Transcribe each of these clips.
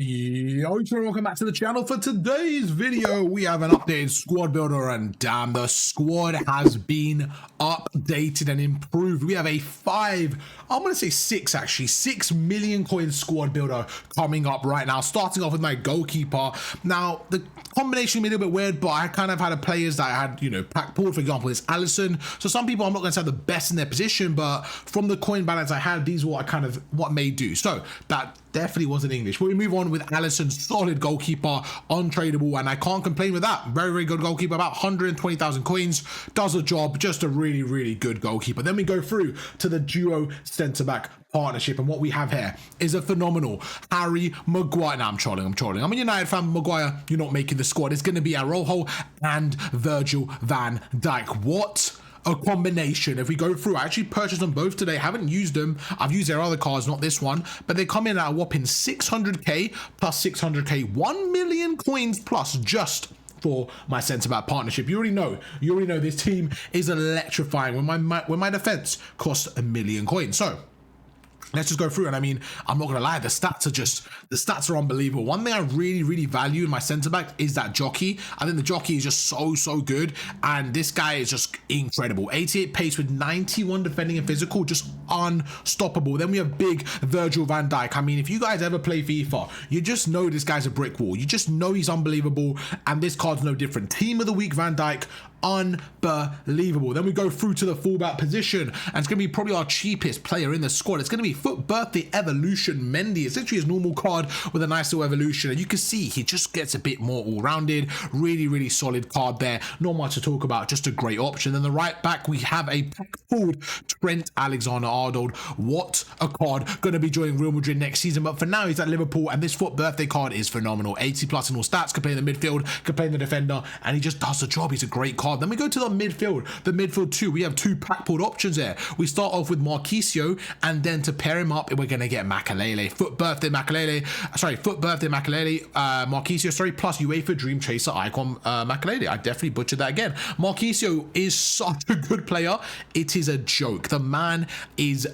Yo, welcome back to the channel. For today's video, we have an updated squad builder, and damn, the squad has been updated and improved. We have a I'm gonna say actually, 6 million coin squad builder coming up right now, starting off with my goalkeeper. Now, the combination may be a little bit weird, but I kind of had players that I had, pack pulled. For example, it's Allison. So some people I'm not gonna say the best in their position, but from the coin balance I had, these were what may do. So that definitely wasn't English. But we move on with Allison, solid goalkeeper, untradeable, and I can't complain with that. Very, very good goalkeeper, about 120,000 coins, does the job, just a really, really good goalkeeper. Then we go through to the duo centre-back partnership, and what we have here is a phenomenal Harry Maguire. Now I'm trolling. I'm a United fan. Maguire, you're not making the squad. It's going to be Araujo and Virgil van Dijk. What a combination. If we go through, I actually purchased them both today. Haven't used them. I've used their other cards, not this one, but they come in at a whopping 600k plus 600k, 1 million coins plus, just for my centre-back partnership. You already know this team is electrifying. When my defense costs 1 million coins. So let's just go through, and I mean, I'm not gonna lie, the stats are unbelievable. One thing I really, really value in my centre back is that jockey. I think the jockey is just so good, and this guy is just incredible. 88 pace with 91 defending and physical, just unstoppable. Then we have big Virgil van Dijk. I mean, if you guys ever play FIFA, you just know this guy's a brick wall. You just know he's unbelievable, and this card's no different. Team of the week Van Dijk, unbelievable. Then we go through to the fullback position, and it's going to be probably our cheapest player in the squad. It's going to be Foot Birthday Evolution Mendy. It's literally his normal card with a nice little evolution, and you can see he just gets a bit more all-rounded. Really, really solid card there. Not much to talk about, just a great option. Then the right back, we have a pack pulled Trent Alexander-Arnold. What a card, going to be joining Real Madrid next season, but for now he's at Liverpool, and this Foot Birthday card is phenomenal. 80 plus in all stats, can play in the midfield, can play in the defender, and he just does the job. He's a great card. Then we go to the midfield two. We have two pack pulled options there. We start off with Marquisio, and then to pair him up, we're going to get Makelele. Foot Birthday Makelele, Marquisio, plus UEFA Dream Chaser icon Makelele. I definitely butchered that again. Marquisio is such a good player. It is a joke. The man is...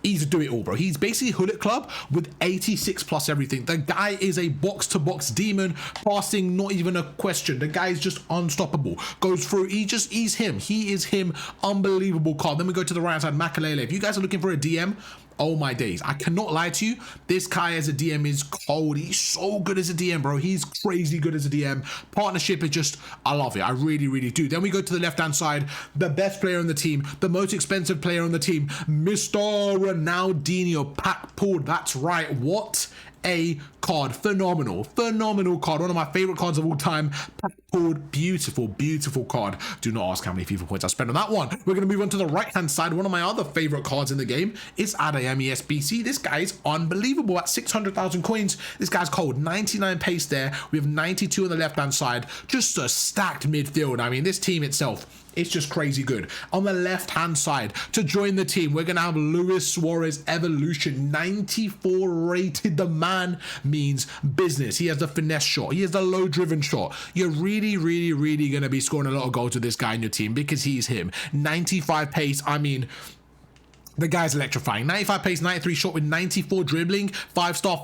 he's do it all, bro. He's basically Hullet Club with 86 plus everything. The guy is a box-to-box demon, passing not even a question. The guy is just unstoppable. Goes through, he's him. He is him. Unbelievable card. Then we go to the right side, Makelele. If you guys are looking for a DM, oh my days, I cannot lie to you, this guy as a DM is cold. He's so good as a DM, bro. He's crazy good as a DM. Partnership is just, I love it. I really, really do. Then we go to the left-hand side, the best player on the team, the most expensive player on the team, Mr. Ronaldinho, pack pulled. That's right. What a card. Phenomenal card. One of my favorite cards of all time. Pack pulled. Beautiful card. Do not ask how many FIFA points I spent on that one. We're going to move on to the right hand side. One of my other favorite cards in the game is Adeyemi SBC. This guy is unbelievable at 600,000 coins. This guy's cold. 99 pace there. We have 92 on the left hand side. Just a stacked midfield. I mean, this team itself, it's just crazy good. On the left-hand side, to join the team, we're going to have Luis Suarez Evolution, 94 rated. The man means business. He has the finesse shot. He has the low-driven shot. You're really going to be scoring a lot of goals with this guy in your team because he's him. 95 pace. I mean, the guy's electrifying. 95 pace, 93 shot with 94 dribbling, 5-star.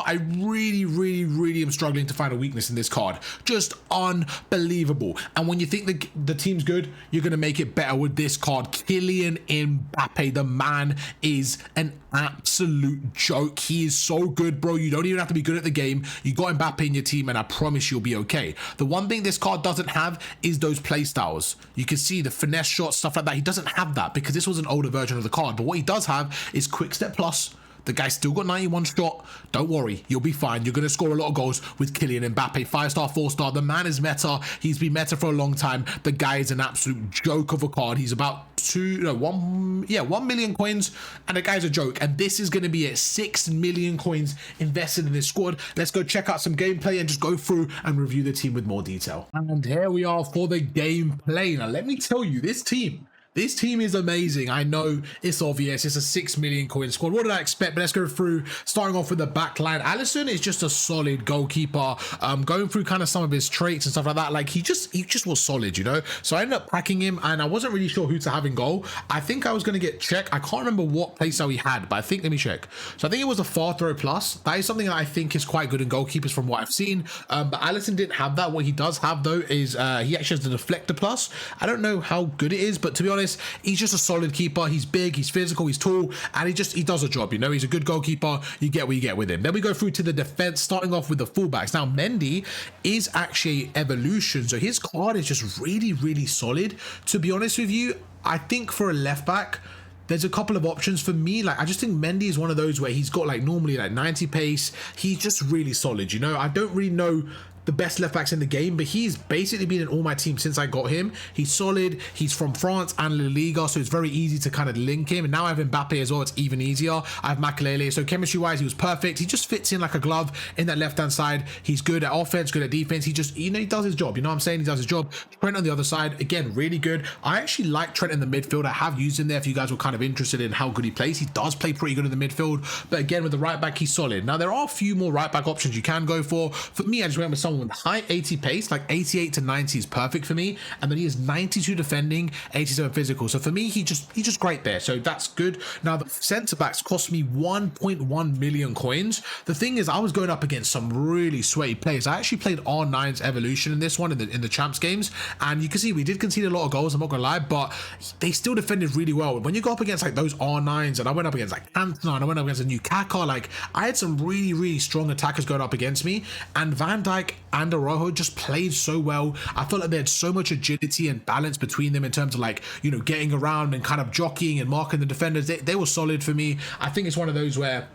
I really am struggling to find a weakness in this card. Just unbelievable. And when you think the team's good, you're going to make it better with this card. Kylian Mbappe, the man is an absolute joke. He is so good, bro. You don't even have to be good at the game. You got Mbappe in your team, and I promise you'll be okay. The one thing this card doesn't have is those play styles. You can see the finesse shots, stuff like that. He doesn't have that because this was an older version of the card. But what he does have is quick step plus. The guy's still got 91 shot. Don't worry, you'll be fine. You're going to score a lot of goals with Kylian Mbappe. 5-star, 4-star. The man is meta. He's been meta for a long time. The guy is an absolute joke of a card. He's about 1 million coins, and the guy's a joke. And this is going to be at 6 million coins invested in this squad. Let's go check out some gameplay and just go through and review the team with more detail. And here we are for the gameplay. Now, let me tell you, this team This team is amazing. I know it's obvious. It's a 6 million coin squad. What did I expect? But let's go through, starting off with the back line. Alisson is just a solid goalkeeper. Going through kind of some of his traits and stuff like that. Like he just was solid, you know? So I ended up packing him and I wasn't really sure who to have in goal. I think I was going to get Czech. I can't remember what place that we had, but I think, let me check. So I think it was a far throw plus. That is something that I think is quite good in goalkeepers from what I've seen. But Alisson didn't have that. What he does have though is he actually has the deflector plus. I don't know how good it is, but to be honest, he's just a solid keeper. He's big, he's physical, he's tall, and he does a job, you know? He's a good goalkeeper. You get what you get with him. Then we go through to the defense, starting off with the fullbacks. Now, Mendy is actually evolution, so his card is just really, really solid. To be honest with you, I think for a left back, there's a couple of options for me. Like, I just think Mendy is one of those where he's got like normally like 90 pace. He's just really solid, you know? I don't really know the best left backs in the game, but he's basically been in all my teams since I got him. He's solid. He's from France and La Liga, so it's very easy to kind of link him. And now I have Mbappe as well. It's even easier. I have Makelele. So chemistry wise, he was perfect. He just fits in like a glove in that left hand side. He's good at offense, good at defense. He just, you know, he does his job. You know what I'm saying? He does his job. Trent on the other side, again, really good. I actually like Trent in the midfield. I have used him there if you guys were kind of interested in how good he plays. He does play pretty good in the midfield, but again, with the right back, he's solid. Now, there are a few more right back options you can go for. For me, I just went with someone with high 80 pace, like 88 to 90 is perfect for me, and then he is 92 defending, 87 physical. So for me, he's just great there, so that's good. Now the centre backs cost me 1.1 million coins. The thing is, I was going up against some really sweaty players. I actually played R9's evolution in this one in the champs games, and you can see we did concede a lot of goals, I'm not gonna lie, but they still defended really well. When you go up against like those R9s, and I went up against like Cantona, and I went up against a new Kaká, like I had some really strong attackers going up against me, and Van Dijk and Araujo just played so well. I felt like they had so much agility and balance between them in terms of like, you know, getting around and kind of jockeying and marking the defenders. They were solid for me. I think it's one of those where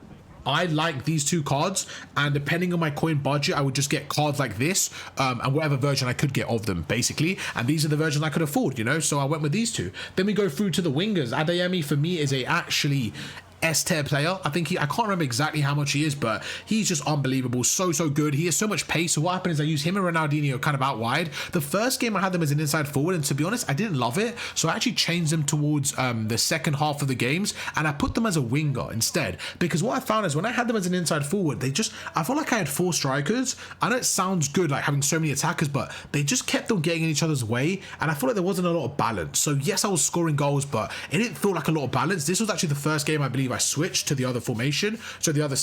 I like these two cards, and depending on my coin budget, I would just get cards like this and whatever version I could get of them, basically. And these are the versions I could afford, you know, so I went with these two. Then we go through to the wingers. Adeyemi for me is a actually S-tier player. I think I can't remember exactly how much he is, but he's just unbelievable. So good. He has so much pace. So what happened is I used him and Ronaldinho kind of out wide. The first game I had them as an inside forward, and to be honest, I didn't love it. So I actually changed them towards the second half of the games, and I put them as a winger instead. Because what I found is when I had them as an inside forward, I felt like I had 4 strikers. I know it sounds good, like having so many attackers, but they just kept on getting in each other's way, and I felt like there wasn't a lot of balance. So yes, I was scoring goals, but it didn't feel like a lot of balance. This was actually the first game I believe I switched to the other formation, so the other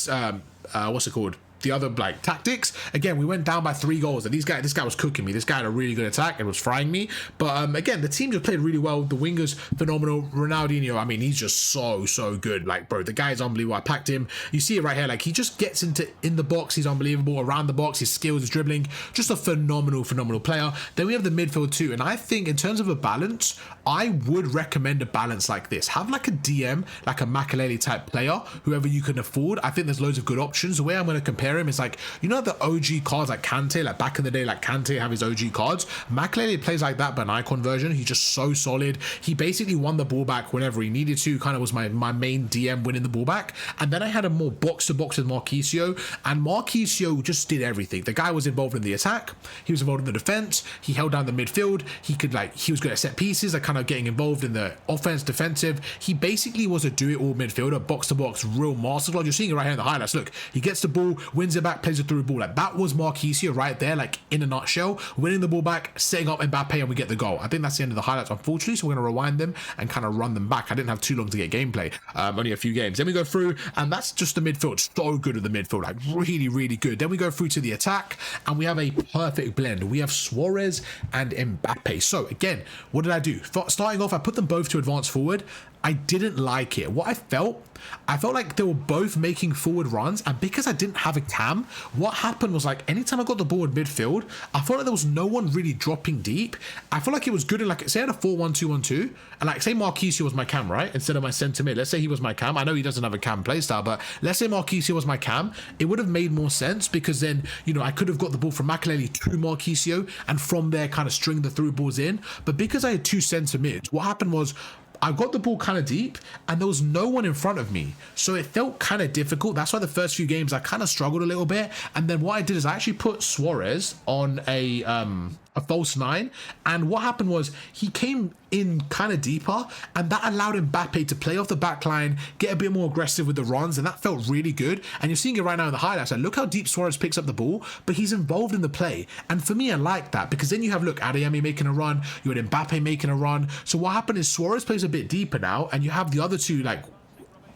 what's it called, the other like tactics. Again, we went down by 3 goals, and this guy was cooking me. This guy had a really good attack and was frying me. But again, the team just played really well. The wingers phenomenal. Ronaldinho, I mean, he's just so good. Like, bro, the guy is unbelievable. I packed him. You see it right here. Like, he just gets in the box. He's unbelievable around the box. His skills, his dribbling, just a phenomenal player. Then we have the midfield too, and I think in terms of a balance, I would recommend a balance like this. Have like a DM, like a Makelele type player, whoever you can afford. I think there's loads of good options. The way I'm going to compare him is like, you know, the OG cards like Kante, like back in the day, like Kante have his OG cards. Makelele plays like that, but an icon version. He's just so solid. He basically won the ball back whenever he needed to. Kind of was my main DM winning the ball back. And then I had a more box to box with Marquisio, and Marquisio just did everything. The guy was involved in the attack. He was involved in the defense. He held down the midfield. He was good at set pieces, like kind of getting involved in the offense, defensive. He basically was a do-it-all midfielder, box to box, real masterclass. You're seeing it right here in the highlights. Look, he gets the ball, wins it back, plays it through the ball. Like, that was Marquisio right there, like in a nutshell, winning the ball back, setting up Mbappe, and we get the goal. I think that's the end of the highlights, unfortunately, so we're going to rewind them and kind of run them back. I didn't have too long to get gameplay, only a few games. Then we go through, and that's just the midfield. So good at the midfield, like really good. Then we go through to the attack, and we have a perfect blend. We have Suarez and Mbappe. So again, what did I do? Starting off, I put them both to advance forward. I didn't like it. What I felt like they were both making forward runs, and because I didn't have a cam, what happened was, like, anytime I got the ball in midfield, I felt like there was no one really dropping deep. I felt like it was good in, like, say I had a 4-1-2-1-2, and like, say Marquisio was my cam, right, instead of my centre mid. Let's say he was my cam. I know he doesn't have a cam playstyle, but let's say Marquisio was my cam. It would have made more sense, because then, you know, I could have got the ball from Makelele to Marquisio, and from there kind of string the through balls in. But because I had 2 centre mids, what happened was, I got the ball kind of deep, and there was no one in front of me, so it felt kind of difficult. That's why the first few games I kind of struggled a little bit. And then what I did is I actually put Suarez on a a false nine. And what happened was he came in kind of deeper, and that allowed Mbappe to play off the back line, get a bit more aggressive with the runs, and that felt really good. And you're seeing it right now in the highlights. Like, look how deep Suarez picks up the ball, but he's involved in the play. And for me, I like that, because then you have, look, Adeyemi making a run, you had Mbappe making a run. So what happened is Suarez plays a bit deeper now, and you have the other two, like,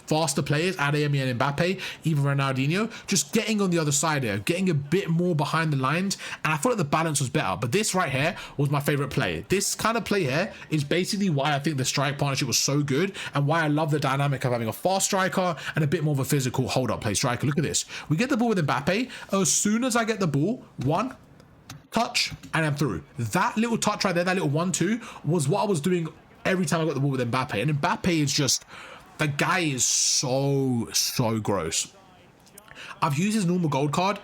faster players, Adeyemi and Mbappe, even Ronaldinho, just getting on the other side there, getting a bit more behind the lines, and I thought like the balance was better. But this right here was my favorite play. This kind of play here is basically why I think the strike partnership was so good, and why I love the dynamic of having a fast striker and a bit more of a physical hold-up play striker. Look at this. We get the ball with Mbappe. As soon as I get the ball, one touch, and I'm through. That little touch right there, that little 1-2, was what I was doing every time I got the ball with Mbappe. And Mbappe is just... the guy is so gross. I've used his normal gold card,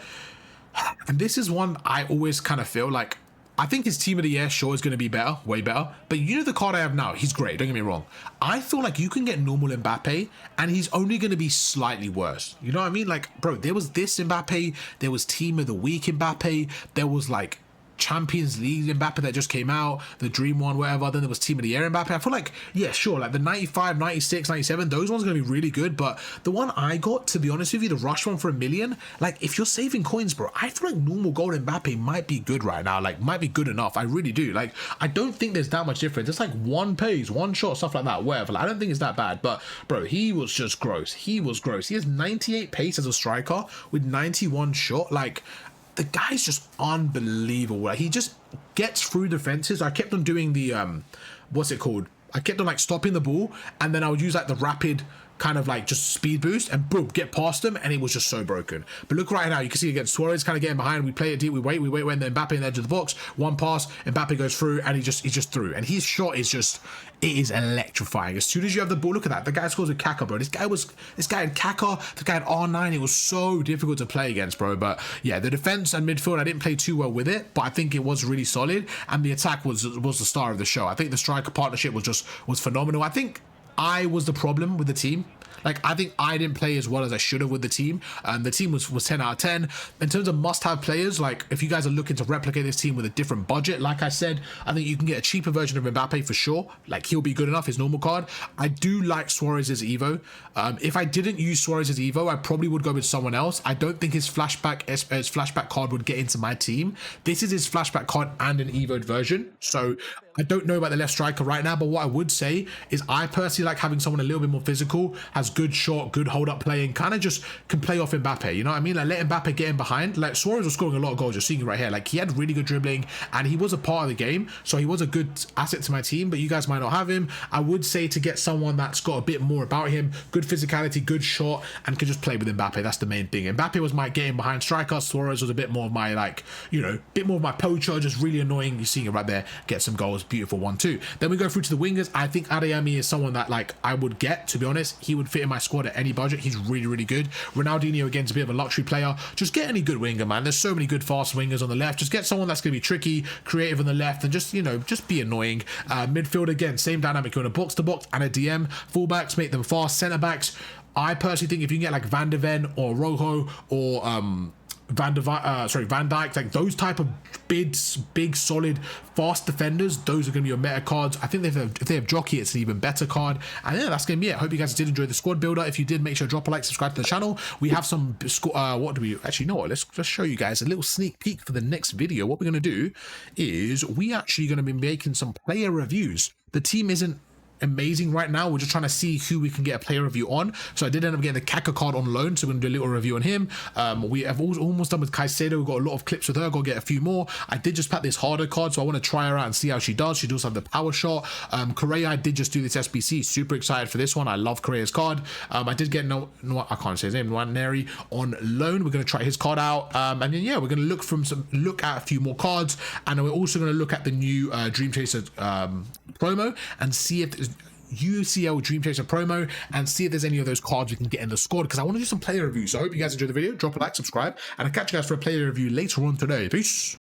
and this is one I always kind of feel like, I think his team of the year sure is going to be better, way better. But you know the card I have now, he's great, don't get me wrong. I feel like you can get normal Mbappe, and he's only going to be slightly worse. You know what I mean? Like, bro, there was this Mbappe, there was team of the week Mbappe, there was like Champions League Mbappe that just came out, the Dream one, whatever. Then there was Team of the Year Mbappe. I feel like, yeah, sure, like the 95, 96, 97, those ones are going to be really good. But the one I got, to be honest with you, the Rush one for $1 million, like if you're saving coins, bro, I feel like normal gold Mbappe might be good right now. Like, might be good enough. I really do. Like, I don't think there's that much difference. It's like one pace, one shot, stuff like that, whatever. Like, I don't think it's that bad. But, bro, he was just gross. He was gross. He has 98 pace as a striker with 91 shot. Like, the guy's just unbelievable. He just gets through defenses. I kept on doing the what's it called? I kept on like stopping the ball, and then I would use like the rapid kind of like just speed boost and boom, get past them, and it was just so broken. But look right now, you can see again, Suarez kind of getting behind. We play it deep, we wait when the Mbappe in the edge of the box, one pass, Mbappe goes through, and he's just through. And his shot is just, it is electrifying. As soon as you have the ball, look at that. The guy scores with Kaka, bro. This guy had Kaka, the guy had R9. It was so difficult to play against, bro. But yeah, the defense and midfield, I didn't play too well with it, but I think it was really solid. And the attack was the star of the show. I think the striker partnership was phenomenal. I think I was the problem with the team. Like, I think I didn't play as well as I should have with the team. The team was 10 out of 10. In terms of must-have players, like, if you guys are looking to replicate this team with a different budget, like I said, I think you can get a cheaper version of Mbappe for sure. Like, he'll be good enough, his normal card. I do like Suarez's Evo. If I didn't use Suarez's Evo, I probably would go with someone else. I don't think his flashback card would get into my team. This is his flashback card and an Evo'd version. So I don't know about the left striker right now, but what I would say is I personally like having someone a little bit more physical, has good shot, good hold up play, and kind of just can play off Mbappe. You know what I mean? Like, let Mbappe get in behind. Like, Suarez was scoring a lot of goals. You're seeing it right here. Like, he had really good dribbling, and he was a part of the game, so he was a good asset to my team. But you guys might not have him. I would say to get someone that's got a bit more about him, good physicality, good shot, and can just play with Mbappe. That's the main thing. Mbappe was my getting behind striker. Suarez was a bit more of my, like, you know, bit more of my poacher, just really annoying. You're seeing it right there. Get some goals. Beautiful 1-2. Then we go through to the wingers. I think Adeyemi is someone that, like, I would get, to be honest. He would fit in my squad at any budget. He's really good. Ronaldinho, again, is a bit of a luxury player. Just get any good winger, man. There's so many good fast wingers on the left. Just get someone that's going to be tricky, creative on the left, and just, you know, just be annoying. Midfield, again, same dynamic. You're in a box-to-box and a DM. Fullbacks, make them fast. Centre-backs, I personally think if you can get like Van de Ven or Rojo or Van Dijk, like those type of big, solid, fast defenders, those are going to be your meta cards. I think if they have Jockey, it's an even better card. And yeah, that's going to be it. Hope you guys did enjoy the squad builder. If you did, make sure to drop a like, subscribe to the channel. We have some what do we actually know? Let's just show you guys a little sneak peek for the next video. What we're going to do is we actually going to be making some player reviews. The team isn't amazing right now. We're just trying to see who we can get a player review on. So I did end up getting the Kaka card on loan, so we're gonna do a little review on him. We have almost done with Caicedo. We've got a lot of clips with her. Gotta get a few more. I did just pack this harder card, so I want to try her out and see how she does. She does have the power shot. Correa, I did just do this SBC. Super excited for this one. I love Correa's card. I did get no, I can't say his name, Nwaneri on loan. We're gonna try his card out, and then yeah, we're gonna look at a few more cards, and we're also gonna look at the new Dream Chaser promo and see if there's UCL Dream Chaser promo and see if there's any of those cards we can get in the squad, because I want to do some player reviews. So I hope you guys enjoyed the video. Drop a like, subscribe, and I'll catch you guys for a player review later on today. Peace.